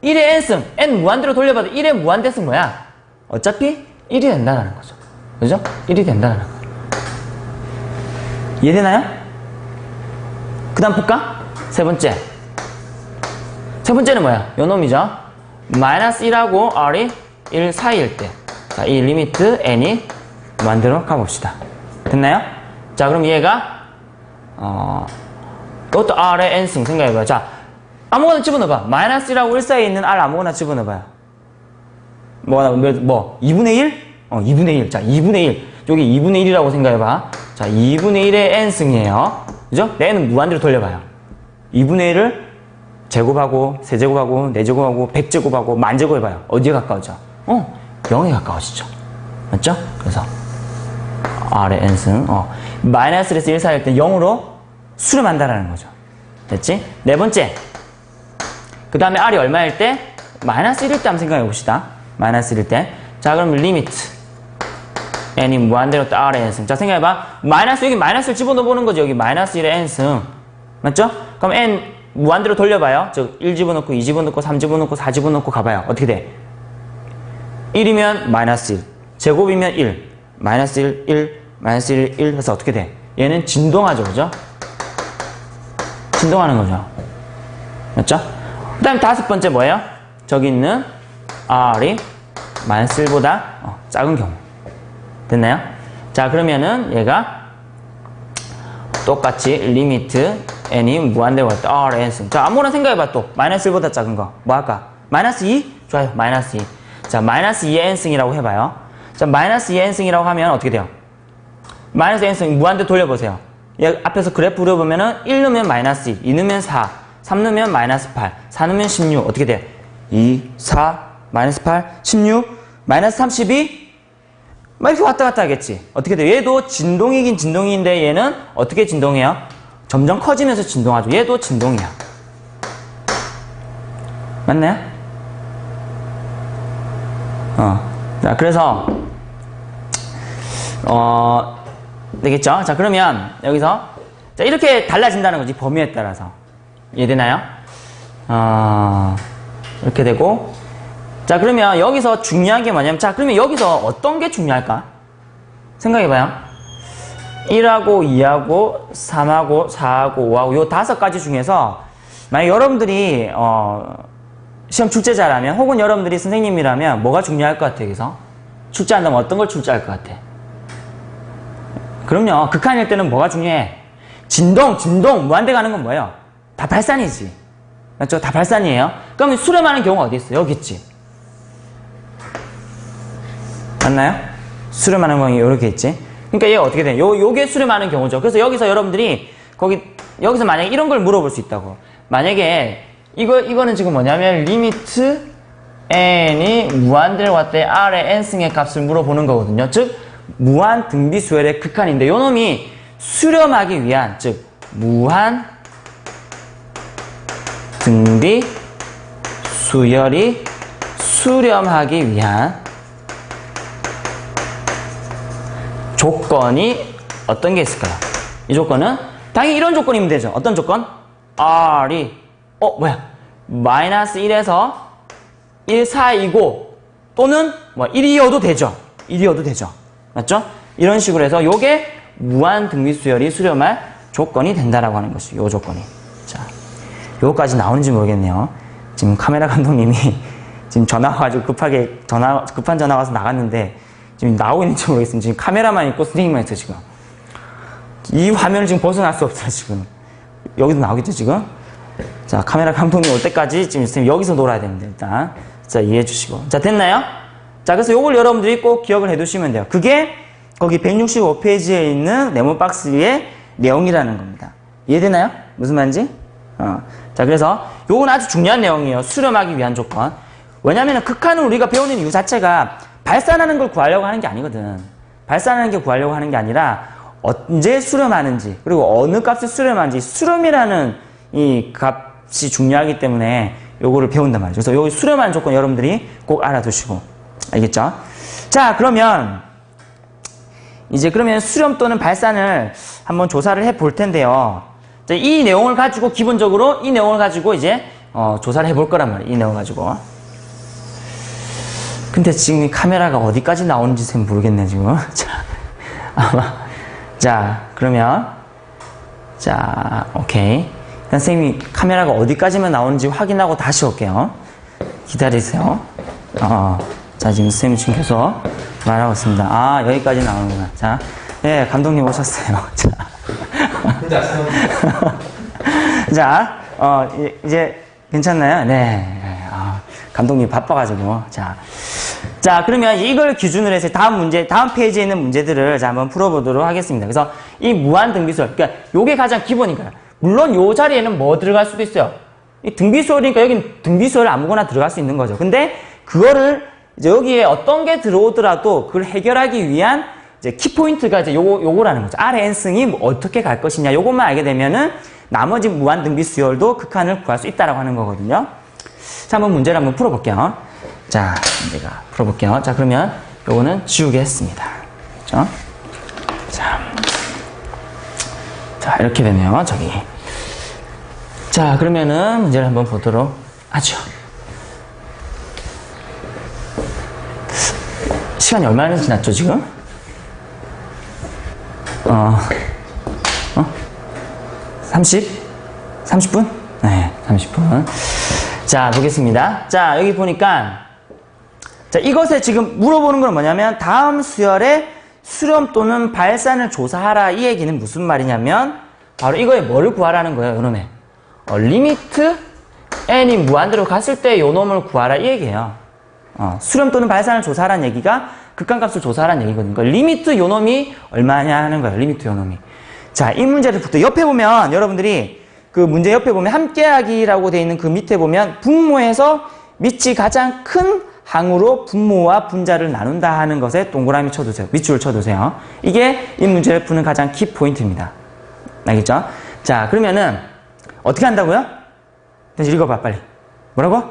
Speaker 2: 1의 n승. n 무한대로 돌려봐도 1의 무한대승 뭐야? 어차피 1이 된다는 거죠. 그죠? 1이 된다는 거. 이해되나요? 그 다음 볼까? 세 번째. 세 번째는 뭐야? 요 놈이죠. 마이너스 1하고 R이 1 사이일 때. 자, 이 리미트 n이 무한대로 가봅시다. 됐나요? 자, 그럼 얘가, 이것도 R의 n승 생각해봐요. 자, 아무거나 집어넣어봐. 마이너스 1하고 1 사이에 있는 R 아무거나 집어넣어봐요. 뭐, 2분의 1? 2분의 1. 자, 2분의 1. 여기 2분의 1이라고 생각해봐. 자, 2분의 1의 n승이에요. 그죠? n은 무한대로 돌려봐요. 2분의 1을 제곱하고, 세제곱하고, 네제곱하고, 백제곱하고, 만제곱 해봐요. 어디에 가까워져? 0에 가까워지죠. 맞죠? 그래서, R의 n승, 마이너스 1에서 1 사이일 때 0으로 수렴한다라는 거죠. 됐지? 네 번째. 그 다음에 R이 얼마일 때? 마이너스 1일 때 한번 생각해 봅시다. 마이너스 1일 때. 자, 그럼 리미트. n이 무한대로 또 R의 n승. 자, 생각해봐. 여기 마이너스를 집어넣어 보는 거죠. 여기 마이너스 1의 n승. 맞죠? 그럼 n 무한대로 돌려봐요. 즉, 1 집어넣고, 2 집어넣고, 3 집어넣고, 4 집어넣고 가봐요. 어떻게 돼? 1이면 마이너스 1. 제곱이면 1. 마이너스 1, 1, 마이너스 1, 1 해서 어떻게 돼? 얘는 진동하죠. 그죠? 진동하는 거죠. 맞죠? 그 다음에 다섯 번째 뭐예요? 저기 있는 R이 마이너스 1보다 작은 경우. 됐나요? 자, 그러면은 얘가 똑같이 리미트 n이 무한대로 갈 때 R의 n승. 자, 아무거나 생각해봐 또. 마이너스 1보다 작은 거. 뭐 할까? 마이너스 2? 좋아요. 마이너스 2. 자, 마이너스 2의 n승이라고 해봐요. 자, 마이너스 2의 n승이라고 하면 어떻게 돼요? 마이너스 n승 무한대 돌려보세요. 얘 앞에서 그래프 그려보면은 1 넣으면 마이너스 2, 2 넣으면 4, 3 넣으면 마이너스 8, 4 넣으면 16. 어떻게 돼? 2, 4, 마이너스 8, 16, 마이너스 32? 막 이렇게 왔다 갔다 하겠지. 어떻게 돼? 얘도 진동이긴 진동인데 얘는 어떻게 진동해요? 점점 커지면서 진동하죠. 얘도 진동이야. 맞나요? 자, 그래서, 되겠죠? 자, 그러면, 여기서, 자, 이렇게 달라진다는 거지, 범위에 따라서. 이해되나요? 이렇게 되고. 자, 그러면 여기서 중요한 게 뭐냐면, 자, 그러면 여기서 어떤 게 중요할까? 생각해봐요. 1하고 2하고 3하고 4하고 5하고 요 5가지 중에서, 만약 여러분들이, 시험 출제자라면, 혹은 여러분들이 선생님이라면 뭐가 중요할 것 같아요, 여기서? 출제한다면 어떤 걸 출제할 것 같아? 그럼요. 극한일 때는 뭐가 중요해? 진동, 무한대 가는 건 뭐예요? 다 발산이지. 맞죠? 다 발산이에요. 그럼 수렴하는 경우가 어디 있어? 여기 있지. 맞나요? 수렴하는 경우가 이렇게 있지. 그러니까 얘가 어떻게 돼? 요게 수렴하는 경우죠. 그래서 여기서 여러분들이 여기서 만약에 이런 걸 물어볼 수 있다고. 만약에 이거는 지금 뭐냐면 리미트 n이 무한대로 왔대 R의 n승의 값을 물어보는 거거든요. 즉 무한 등비 수열의 극한인데 요 놈이 수렴하기 위한, 즉 무한 등비 수열이 수렴하기 위한 조건이 어떤 게 있을까요? 이 조건은 당연히 이런 조건이면 되죠. 어떤 조건? R이 마이너스 1에서 1 사이고 또는 1이어도 되죠. 1이어도 되죠. 맞죠? 이런 식으로 해서 요게 무한 등비 수열이 수렴할 조건이 된다라고 하는 것이 요 조건이. 자, 요거까지 나오는지 모르겠네요. 지금 카메라 감독님이 지금 전화 와가지고 급한 전화 와서 나갔는데 지금 나오고 있는지 모르겠습니다. 지금 카메라만 있고 선생님만 있어 지금. 이 화면을 지금 벗어날 수 없어요 지금. 여기도 나오겠죠 지금. 자, 카메라 감독님 올 때까지 지금 선생님 여기서 놀아야 됩니다. 일단 자, 이해해 주시고. 자, 됐나요? 자, 그래서 요걸 여러분들이 꼭 기억을 해 두시면 돼요. 그게 거기 165페이지에 있는 네모 박스의 내용이라는 겁니다. 이해되나요? 무슨 말인지? 자, 그래서 요건 아주 중요한 내용이에요. 수렴하기 위한 조건. 왜냐면은 극한을 우리가 배우는 이유 자체가 발산하는 걸 구하려고 하는 게 아니거든. 발산하는 게 구하려고 하는 게 아니라 언제 수렴하는지, 그리고 어느 값에 수렴하는지, 수렴이라는 이 값이 중요하기 때문에 요거를 배운단 말이죠. 그래서 요 수렴하는 조건 여러분들이 꼭 알아두시고. 알겠죠? 자, 그러면 이제 그러면 수렴 또는 발산을 한번 조사를 해 볼 텐데요. 자, 자, 이 내용을 가지고 기본적으로 이 내용을 가지고 이제 조사를 해볼 거란 말이에요. 이 내용을 가지고. 근데 지금 이 카메라가 어디까지 나오는지 잘 모르겠네 지금. 자, 그러면 자, 오케이. 선생님이 카메라가 어디까지만 나오는지 확인하고 다시 올게요. 기다리세요. 자, 지금 선생님 지금 계속 말하고 있습니다. 아, 여기까지 나오는구나. 자, 네, 감독님 오셨어요. 자. 자, 이제 괜찮나요? 네. 감독님 바빠가지고. 자, 그러면 이걸 기준으로 해서 다음 페이지에 있는 문제들을 자, 한번 풀어보도록 하겠습니다. 그래서 이 무한등비수열, 그러니까 요게 가장 기본이니까요. 물론 요 자리에는 뭐 들어갈 수도 있어요. 이 등비수열이니까 여긴 등비수열 아무거나 들어갈 수 있는 거죠. 근데 그거를 이제 여기에 어떤 게 들어오더라도 그걸 해결하기 위한 이제 키포인트가 이제 요거라는 거죠. Rn승이 어떻게 갈 것이냐. 요것만 알게 되면은 나머지 무한등비수열도 극한을 구할 수 있다라고 하는 거거든요. 자, 한번 문제를 한번 풀어볼게요. 자, 내가 풀어볼게요. 자, 그러면 요거는 지우겠습니다. 그렇죠? 자, 이렇게 되네요. 저기. 자, 그러면은 문제를 한번 보도록 하죠. 시간이 얼마나 지났죠, 지금? 30분? 네, 30분. 자, 보겠습니다. 자, 여기 보니까, 자, 이것에 지금 물어보는 건 뭐냐면, 다음 수열의 수렴 또는 발산을 조사하라. 이 얘기는 무슨 말이냐면, 바로 이거에 뭐를 구하라는 거예요, 요놈에. 리미트 n이 무한대로 갔을 때 요놈을 구하라. 이 얘기예요. 수렴 또는 발산을 조사하라는 얘기가 극한값을 조사하라는 얘기거든요. 그러니까 리미트 요놈이 얼마냐 하는 거예요. 리미트 요놈이. 자, 이 문제를 부터 옆에 보면 여러분들이 그 문제 옆에 보면 함께하기라고 되어 있는 그 밑에 보면 분모에서 밑이 가장 큰 항으로 분모와 분자를 나눈다 하는 것에 동그라미 쳐두세요. 밑줄을 쳐두세요. 이게 이 문제를 푸는 가장 키포인트입니다. 알겠죠? 자, 그러면은 어떻게 한다고요? 다시 읽어봐, 빨리. 뭐라고?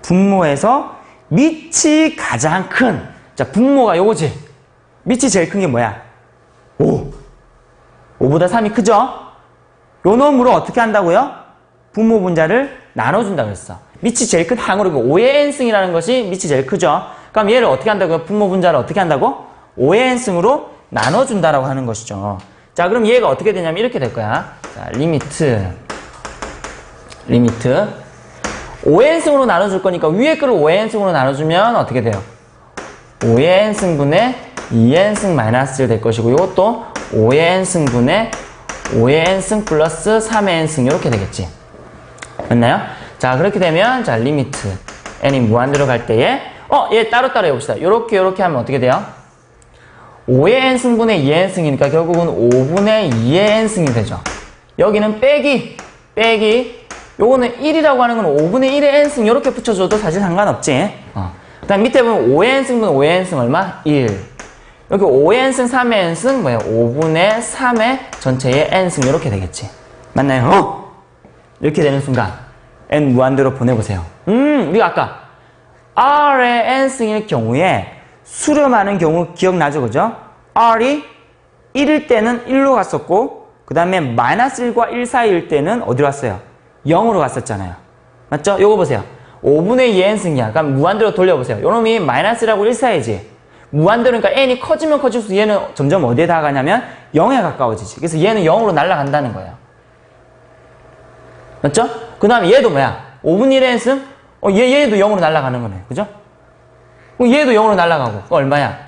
Speaker 2: 분모에서 밑이 가장 큰. 자, 분모가 요거지. 밑이 제일 큰 게 뭐야? 5. 5보다 3이 크죠? 요 놈으로 어떻게 한다고요? 분모 분자를 나눠준다고 했어. 밑이 제일 큰 항으로 5의 n승이라는 것이 밑이 제일 크죠? 그럼 얘를 어떻게 한다고요? 분모 분자를 어떻게 한다고? 5의 n승으로 나눠준다라고 하는 것이죠. 자, 그럼 얘가 어떻게 되냐면 이렇게 될 거야. 자, 리미트 5의 n승으로 나눠줄 거니까 위에 거를 5의 n승으로 나눠주면 어떻게 돼요? 5의 n승분의 2n승 마이너스 1 될 것이고 이것도 5의 n승분의 5의 n승 플러스 3의 n승 이렇게 되겠지. 맞나요? 자, 그렇게 되면 자, 리미트 n이 무한대로 갈 때에 얘 따로따로 해봅시다. 요렇게 하면 어떻게 돼요? 5의 n승분의 2의 n승이니까 결국은 5분의 2의 n승이 되죠. 여기는 빼기 요거는 1이라고 하는 건 5분의 1의 n승 이렇게 붙여줘도 사실 상관없지. 그 다음 밑에 보면 5의 n승분 5의 n승 얼마? 1. 여기 5의 n승 3의 n승 뭐예요? 5분의 3의 전체의 n승 이렇게 되겠지. 맞나요? 이렇게 되는 순간 n 무한대로 보내보세요. 우리가 아까 r의 n승일 경우에 수렴하는 경우 기억나죠? 그죠? r이 1일 때는 1로 갔었고 그 다음에 마이너스 1과 1 사이일 때는 어디로 갔어요? 0으로 갔었잖아요. 맞죠? 요거 보세요. 5분의 2n승이야. 그럼 무한대로 돌려보세요. 요놈이 마이너스라고 1 사이지. 무한대로 그러니까 n이 커지면 커질수록 얘는 점점 어디에 다가가냐면 0에 가까워지지. 그래서 얘는 0으로 날아간다는 거예요. 맞죠? 그 다음에 얘도 뭐야? 5분의 1의 n승? 얘도 0으로 날아가는 거네. 그죠? 얘도 0으로 날아가고. 그거 얼마야?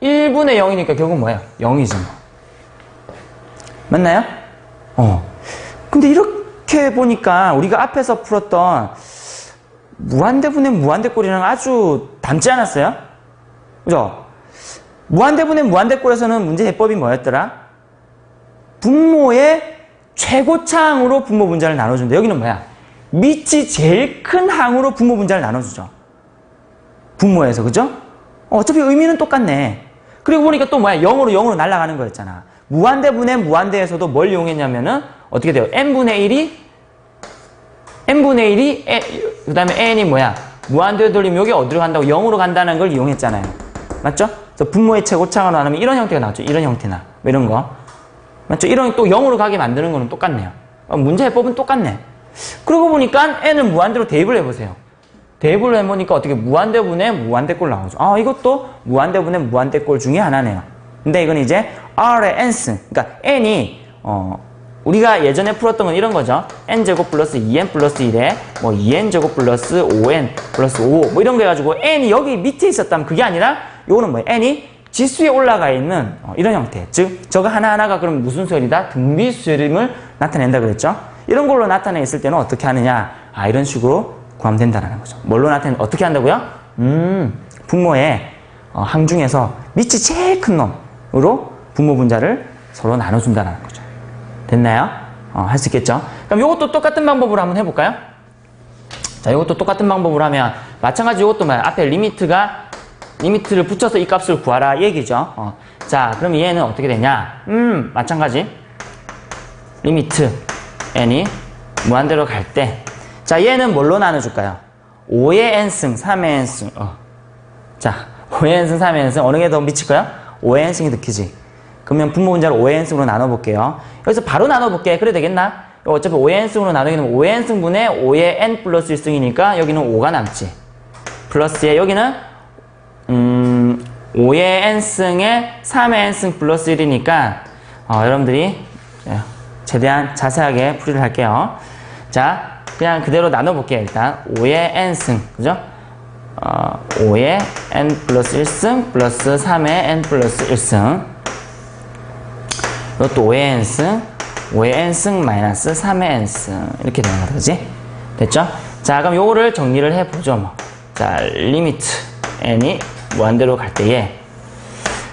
Speaker 2: 1분의 0이니까 결국 뭐야? 0이지 뭐. 맞나요? 근데 이렇게 보니까 우리가 앞에서 풀었던 무한대분의 무한대꼴이랑 아주 닮지 않았어요? 그죠? 무한대분의 무한대꼴에서는 문제 해법이 뭐였더라? 분모의 최고차항으로 분모 분자를 나눠준다. 여기는 뭐야? 밑이 제일 큰 항으로 분모 분자를 나눠주죠. 분모에서, 그죠? 어차피 의미는 똑같네. 그리고 보니까 또 뭐야? 0으로 날아가는 거였잖아. 무한대분의 무한대에서도 뭘 이용했냐면은 어떻게 돼요? n분의 1이 그 다음에 n이 뭐야? 무한대로 돌리면 여기 어디로 간다고? 0으로 간다는 걸 이용했잖아요. 맞죠? 그래서 분모의 최고차항으로 나누면 이런 형태가 나왔죠. 이런 형태나 뭐 이런 거. 맞죠? 이런 또 0으로 가게 만드는 거는 똑같네요. 문제 해법은 똑같네. 그러고 보니까 n을 무한대로 대입을 해보세요. 대입을 해보니까 어떻게 무한대분의 무한대꼴 나오죠. 아, 이것도 무한대분의 무한대꼴 중에 하나네요. 근데 이건 이제 r의 n승. 그러니까 n이 우리가 예전에 풀었던 건 이런 거죠. n제곱 플러스 2n 플러스 1에 뭐 2n제곱 플러스 5n 플러스 5 뭐 이런 거 해가지고 n이 여기 밑에 있었다면 그게 아니라 요거는 뭐예요? n이 지수에 올라가 있는 이런 형태. 즉 저거 하나하나가 그럼 무슨 수열이다? 등비수열임을 나타낸다 그랬죠. 이런 걸로 나타내 있을 때는 어떻게 하느냐? 아, 이런 식으로 구하면 된다는 거죠. 뭘로 어떻게 한다고요? 분모의 항 중에서 밑이 제일 큰 놈으로 분모 분자를 서로 나눠준다는 거죠. 됐나요? 할 수 있겠죠? 그럼 이것도 똑같은 방법으로 한번 해볼까요? 자, 이것도 똑같은 방법으로 하면 마찬가지 이것도 앞에 리미트를 붙여서 이 값을 구하라 얘기죠. 자, 그럼 얘는 어떻게 되냐? 마찬가지 리미트 n이 무한대로 갈 때, 자, 얘는 뭘로 나눠줄까요? 5의 n승, 3의 n승. 자, 5의 n승, 3의 n승 어느 게 더 미칠까요? 5의 n승이 더 크지. 그러면 분모 분자를 5의 n승으로 나눠볼게요. 여기서 바로 나눠볼게. 그래 되겠나? 어차피 5의 n승으로 나누게 되면 5의 n승분의 5의 n 플러스 1승이니까 여기는 5가 남지. 플러스에 여기는 5의 n승에 3의 n승 플러스 1이니까 여러분들이 최대한 자세하게 풀이를 할게요. 자, 그냥 그대로 나눠볼게요. 일단 5의 n승, 그죠? 5의 n 플러스 1승 플러스 3의 n 플러스 1승, 이것도 5의 n승, 5의 n승 마이너스 3의 n승 이렇게 되는 거죠. 그지? 됐죠? 자, 그럼 요거를 정리를 해보죠. 뭐. 자, 리미트 n이 무한대로 갈 때에,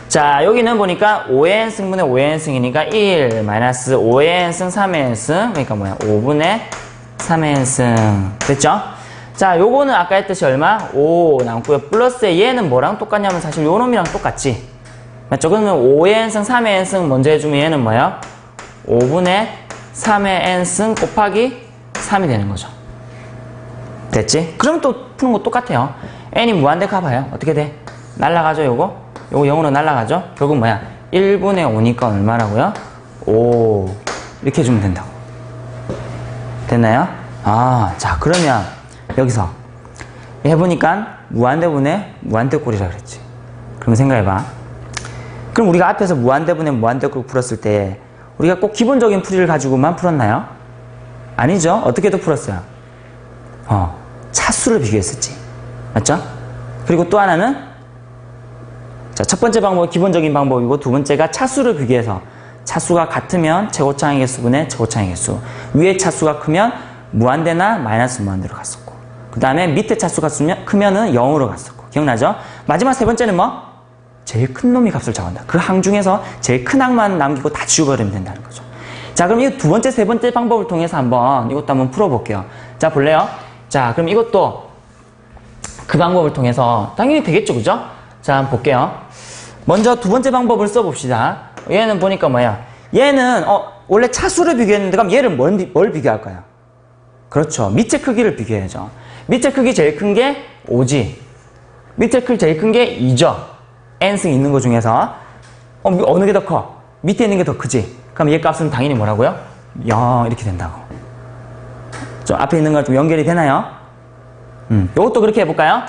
Speaker 2: 자, 여기는 보니까 5의 n승분의 5의 n승이니까 1 마이너스 5의 n승 3의 n승, 그러니까 뭐야? 5분의 3의 n승. 됐죠? 자, 요거는 아까 했듯이 얼마? 5 남고요. 플러스에 얘는 뭐랑 똑같냐면 사실 요 놈이랑 똑같지. 맞죠? 그러면 5의 n승 3의 n승 먼저 해주면 얘는 뭐야? 5분의 3의 n승 곱하기 3이 되는 거죠. 됐지? 그럼 또 푸는 거 똑같아요. n이 무한대 가봐요. 어떻게 돼? 날라가죠, 요거? 요거 0으로 날라가죠? 결국 뭐야? 1분의 5니까 얼마라고요? 5. 이렇게 해주면 된다고. 됐나요? 자, 그러면 여기서 해보니까 무한대분의 무한대꼴이라 그랬지. 그럼 생각해봐. 그럼 우리가 앞에서 무한대분의 무한대꼴 풀었을 때 우리가 꼭 기본적인 풀이를 가지고만 풀었나요? 아니죠. 어떻게도 풀었어요. 차수를 비교했었지. 맞죠? 그리고 또 하나는, 자, 첫 번째 방법은 기본적인 방법이고, 두 번째가 차수를 비교해서 차수가 같으면 최고차항의 개수분의 최고차항의 개수, 위에 차수가 크면 무한대나 마이너스 무한대로 갔었고, 그 다음에 밑에 차수가 크면은 0으로 갔었고. 기억나죠? 마지막 세 번째는 뭐? 제일 큰 놈이 값을 잡아온다. 그 항 중에서 제일 큰 항만 남기고 다 지워버리면 된다는 거죠. 자, 그럼 이 두 번째, 세 번째 방법을 통해서 이것도 한번 풀어볼게요. 자, 볼래요? 자, 그럼 이것도 그 방법을 통해서 당연히 되겠죠, 그죠? 자, 한번 볼게요. 먼저 두 번째 방법을 써봅시다. 얘는 보니까 뭐야? 얘는 원래 차수를 비교했는데 그럼 얘를 뭘 비교할까요? 그렇죠. 밑에 크기를 비교해야죠. 밑에 크기 제일 큰 게 5지. 밑에 크기 제일 큰 게 2죠. n승 있는 거 중에서 어느 게 더 커? 밑에 있는 게 더 크지. 그럼 얘 값은 당연히 뭐라고요? 0 이렇게 된다고. 좀 앞에 있는 거 좀 연결이 되나요? 요것도 그렇게 해볼까요?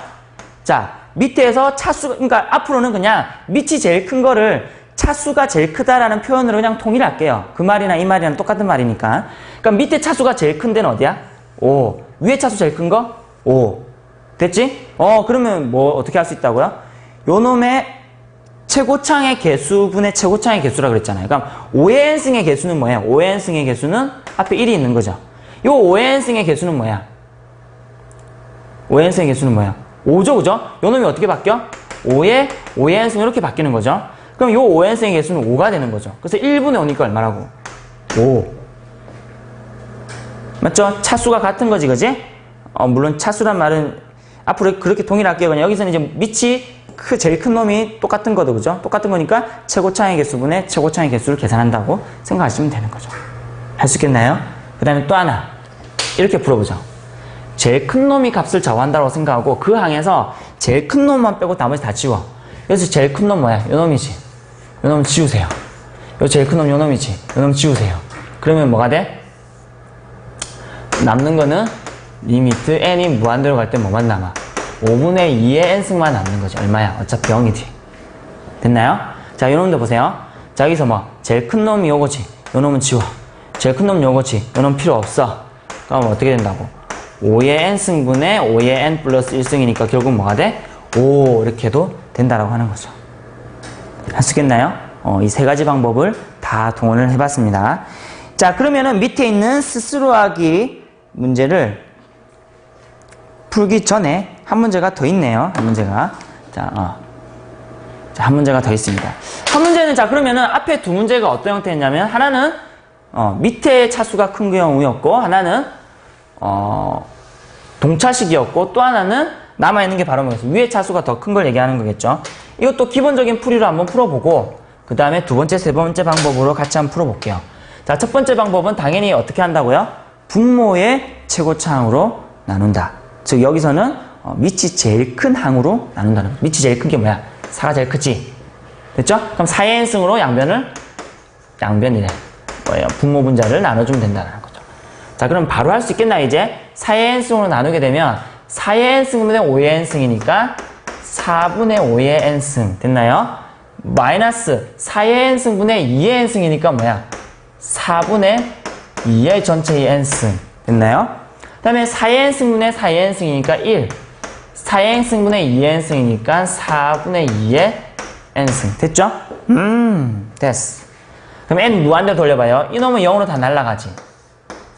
Speaker 2: 자, 밑에서 차수, 그러니까 앞으로는 그냥 밑이 제일 큰 거를 차수가 제일 크다라는 표현으로 그냥 통일할게요. 그 말이나 이 말이랑 똑같은 말이니까. 그러니까 밑에 차수가 제일 큰 데는 어디야? 5. 위에 차수 제일 큰 거? 5. 됐지? 그러면 뭐 어떻게 할 수 있다고요? 요 놈의 최고창의 개수분의 최고창의 개수라 그랬잖아요. 그럼 5의 n승의 개수는 뭐야? 5의 n승의 개수는 앞에 1이 있는 거죠. 요 5의 n승의 개수는 뭐야? 5의 n승의 개수는 뭐야? 5죠, 그죠? 요 놈이 어떻게 바뀌어? 5의 n승 이렇게 바뀌는 거죠. 그럼 요 5의 n승의 개수는 5가 되는 거죠. 그래서 1분의 5니까 얼마라고? 5. 맞죠? 차수가 같은 거지, 그지? 물론 차수란 말은 앞으로 그렇게 동일할게요. 그냥 여기서는 이제 밑이 제일 큰 놈이 똑같은 거도, 그죠? 똑같은 거니까 최고차의 개수분의 최고차의 개수를 계산한다고 생각하시면 되는 거죠. 할 수 있겠나요? 그 다음에 또 하나. 이렇게 풀어보죠. 제일 큰 놈이 값을 좌우한다고 생각하고 그 항에서 제일 큰 놈만 빼고 나머지 다 지워. 그래서 제일 큰 놈 뭐야? 요 놈이지. 요 놈 지우세요. 요 제일 큰 놈 요 놈이지. 요 놈 지우세요. 그러면 뭐가 돼? 남는 거는 리미트 n이 무한대로 갈 때 뭐만 남아? 5분의 2의 n승만 남는 거지. 얼마야? 어차피 0이지. 됐나요? 자, 요 놈도 보세요. 자, 여기서 뭐 제일 큰 놈이 요거지. 요 놈은 지워. 제일 큰 놈 요거지. 요 놈 필요 없어. 그럼 어떻게 된다고? 5의 n승분의 5의 n 플러스 1승이니까 결국 뭐가 돼? 5 이렇게 해도 된다라고 하는 거죠. 할 수 있겠나요? 이 세 가지 방법을 다 동원을 해봤습니다. 자, 그러면은 밑에 있는 스스로 하기 문제를 풀기 전에 한 문제가 더 있네요. 한 문제가. 자, 한 문제가 더 있습니다. 한 문제는 자, 그러면은 앞에 두 문제가 어떤 형태였냐면 하나는 밑에 차수가 큰 경우였고 하나는 동차식이었고 또 하나는 남아있는 게 바로 뭐겠어요? 위에 차수가 더 큰 걸 얘기하는 거겠죠. 이것도 기본적인 풀이로 한번 풀어보고 그 다음에 두 번째, 세 번째 방법으로 같이 한번 풀어볼게요. 자, 첫 번째 방법은 당연히 어떻게 한다고요? 분모의 최고차항으로 나눈다. 즉 여기서는 밑이 제일 큰 항으로 나눈다는 거죠. 밑이 제일 큰 게 뭐야? 4가 제일 크지? 됐죠? 그럼 4의 n승으로 양변이래. 뭐예요? 분모 분자를 나눠주면 된다는 거죠. 자, 그럼 바로 할 수 있겠나 이제? 4의 n승으로 나누게 되면 4의 n승분의 5의 n승이니까 4분의 5의 n승 됐나요? 마이너스 4의 n승분의 2의 n승이니까 뭐야? 4분의 2의 전체의 n승 됐나요? 그 다음에 4의 n승분의 4의 n승이니까 1 4의 n승분의 2의 n승이니까 4분의 2의 n승 됐죠? 됐어. 그럼 n 무한대로 돌려봐요. 이 놈은 0으로 다 날아가지.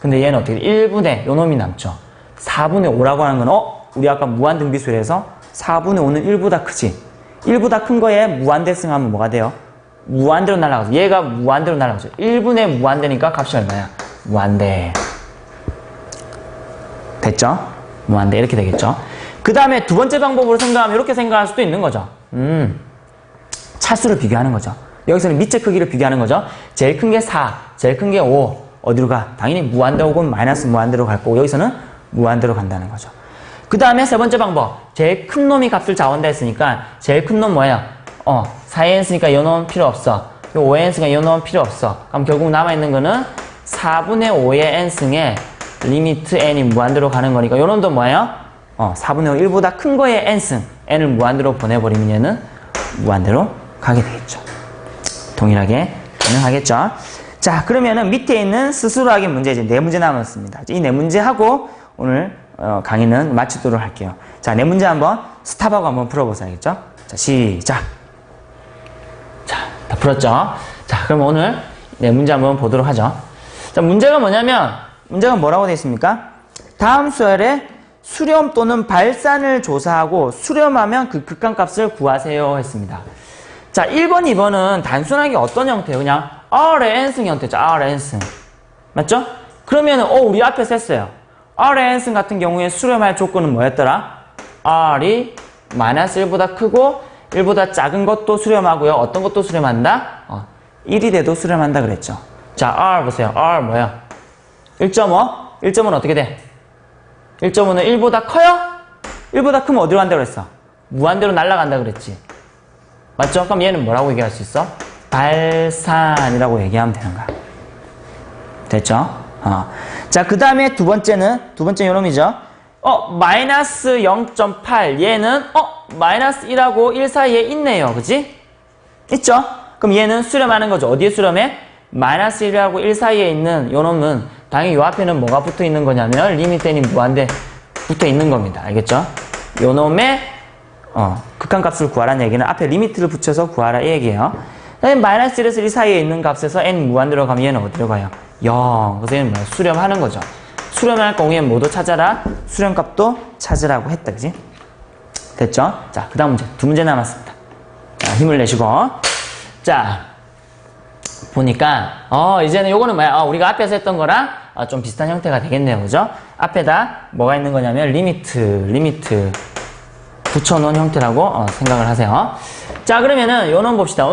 Speaker 2: 근데 얘는 어떻게 돼? 1분의 요 놈이 남죠. 4분의 5라고 하는 건 우리 아까 무한등비수에서 4분의 5는 1보다 크지. 1보다 큰 거에 무한대승 하면 뭐가 돼요? 무한대로 날아가죠. 얘가 무한대로 날아가죠. 1분의 무한대니까 값이 얼마야? 무한대. 됐죠? 무한대 이렇게 되겠죠. 그 다음에 두 번째 방법으로 생각하면 이렇게 생각할 수도 있는 거죠. 차수를 비교하는 거죠. 여기서는 밑의 크기를 비교하는 거죠. 제일 큰 게 4, 제일 큰 게 5. 어디로 가? 당연히 무한대로 혹은 마이너스 무한대로 갈 거고 여기서는 무한대로 간다는 거죠. 그 다음에 세 번째 방법. 제일 큰 놈이 값을 자원다 했으니까 제일 큰 놈 뭐야? 4의 n쓰니까 요 놈 필요 없어. 요 5의 n쓰니까 요 놈 필요 없어. 그럼 결국 남아있는 거는 4분의 5의 n승에 리미트 n이 무한대로 가는 거니까 요 놈도 뭐예요? 4분의 5 1보다 큰 거에 n승. n을 무한대로 보내버리면 얘는 무한대로 가게 되겠죠. 동일하게 가능하겠죠. 자, 그러면은 밑에 있는 스스로 하기 문제 이제 4문제 남았습니다. 이 4문제 하고 오늘 강의는 마치도록 할게요. 자, 4문제 한번 스탑하고 한번 풀어보셔야겠죠. 자, 시작. 자, 다 풀었죠? 자, 그럼 오늘 4문제 한번 보도록 하죠. 자, 문제가 뭐냐면 문제가 뭐라고 되어 있습니까? 다음 수열에 수렴 또는 발산을 조사하고 수렴하면 그 극한값을 구하세요 했습니다. 자, 1번, 2번은 단순하게 어떤 형태예요? 그냥 R의 n승 형태죠. R의 n승. 맞죠? 그러면 우리 앞에서 했어요. R의 n승 같은 경우에 수렴할 조건은 뭐였더라? R이 마이너스 1보다 크고 1보다 작은 것도 수렴하고요. 어떤 것도 수렴한다? 1이 돼도 수렴한다 그랬죠. 자, R 보세요. R 뭐야? 1.5? 1.5는 어떻게 돼? 1.5는 1보다 커요? 1보다 크면 어디로 간다고 그랬어? 무한대로 날아간다 그랬지. 맞죠? 그럼 얘는 뭐라고 얘기할 수 있어? 발산이라고 얘기하면 되는 거야. 됐죠? 자, 그 다음에 두 번째 요놈이죠. 마이너스 0.8. 얘는, 마이너스 1하고 1 사이에 있네요. 그치? 있죠? 그럼 얘는 수렴하는 거죠. 어디에 수렴해? 마이너스 1하고 1 사이에 있는 요놈은 당연히 요 앞에는 뭐가 붙어 있는 거냐면 리미트 n이 무한대 붙어 있는 겁니다. 알겠죠? 요놈의 극한값을 구하라는 얘기는 앞에 리미트를 붙여서 구하라 이 얘기예요. 마이너스 1에서 1 사이에 있는 값에서 n 무한대로 가면 얘는 어디로 가요? 0. 그래서 얘는 뭐야? 수렴하는 거죠. 수렴할 경우에 모두 찾아라. 수렴값도 찾으라고 했다. 그지? 됐죠? 자, 그 다음 문제. 두 문제 남았습니다. 자, 힘을 내시고. 자, 보니까, 이제는 요거는 뭐야? 우리가 앞에서 했던 거랑 좀 비슷한 형태가 되겠네요. 그죠? 앞에다 뭐가 있는 거냐면 리미트 붙여놓은 형태라고 생각을 하세요. 자, 그러면은 요놈 봅시다.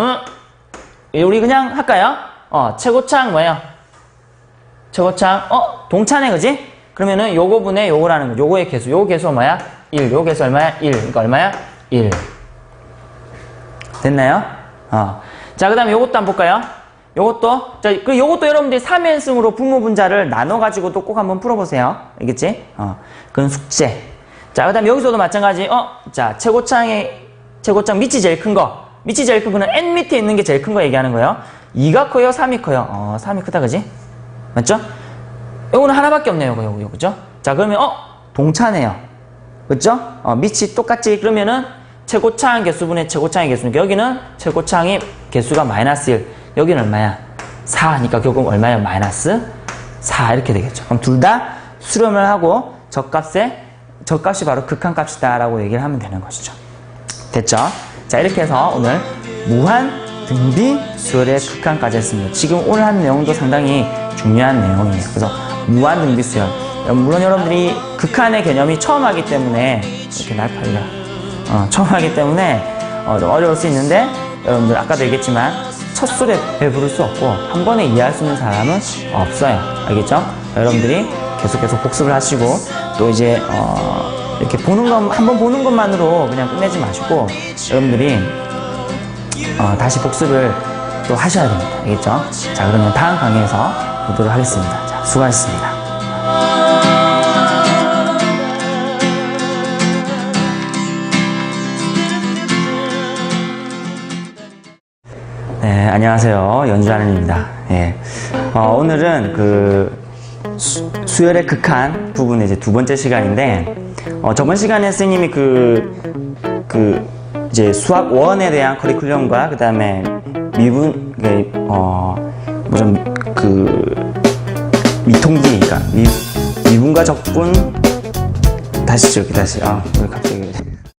Speaker 2: 우리 그냥 할까요? 최고차항 뭐예요? 최고차항 동차네. 그지? 그러면은 요거 분의 요거라는 거. 요거의 개수. 요거 개수가 뭐야? 1. 요거 개수 얼마야? 1. 그러니까 얼마야? 1. 됐나요? 자, 그 다음에 요것도 한번 볼까요? 요것도, 자, 그 요것도 여러분들이 3연승으로 분모 분자를 나눠가지고도 꼭 한번 풀어보세요. 알겠지? 그건 숙제. 자, 그 다음에 여기서도 마찬가지, 자, 최고창 밑이 제일 큰 거. 밑이 제일 큰 거는 n 밑에 있는 게 제일 큰 거 얘기하는 거예요. 2가 커요? 3이 커요? 3이 크다, 그지? 맞죠? 요거는 하나밖에 없네요, 요거, 그죠? 자, 그러면, 동차네요. 그죠? 밑이 똑같지? 그러면은, 최고창 개수분의 최고창의 개수니까, 여기는 최고창이 개수가 마이너스 1. 여기는 얼마야? 4니까 결국 얼마야? 마이너스 4 이렇게 되겠죠. 그럼 둘 다 수렴을 하고 적값이 바로 극한값이다 라고 얘기를 하면 되는 것이죠. 됐죠? 자, 이렇게 해서 오늘 무한 등비 수열의 극한까지 했습니다. 지금 오늘 한 내용도 상당히 중요한 내용이에요. 그래서 무한 등비 수열. 물론 여러분들이 극한의 개념이 처음 하기 때문에 이렇게 날파리가 처음 하기 때문에 좀 어려울 수 있는데 여러분들 아까도 얘기했지만 첫 술에 배부를 수 없고 한 번에 이해할 수 있는 사람은 없어요. 알겠죠? 여러분들이 계속 복습을 하시고 또 이제 이렇게 한번 보는 것만으로 그냥 끝내지 마시고 여러분들이 다시 복습을 또 하셔야 됩니다. 알겠죠? 자, 그러면 다음 강의에서 보도록 하겠습니다. 자, 수고하셨습니다. 네, 안녕하세요. 연주하는입니다. 예. 오늘은 그 수열의 극한 부분의 이제 두 번째 시간인데, 저번 시간에 선생님이 이제 수학 1에 대한 커리큘럼과 그 다음에 미통기, 그러니까 미분과 적분, 다시, 우리 갑자기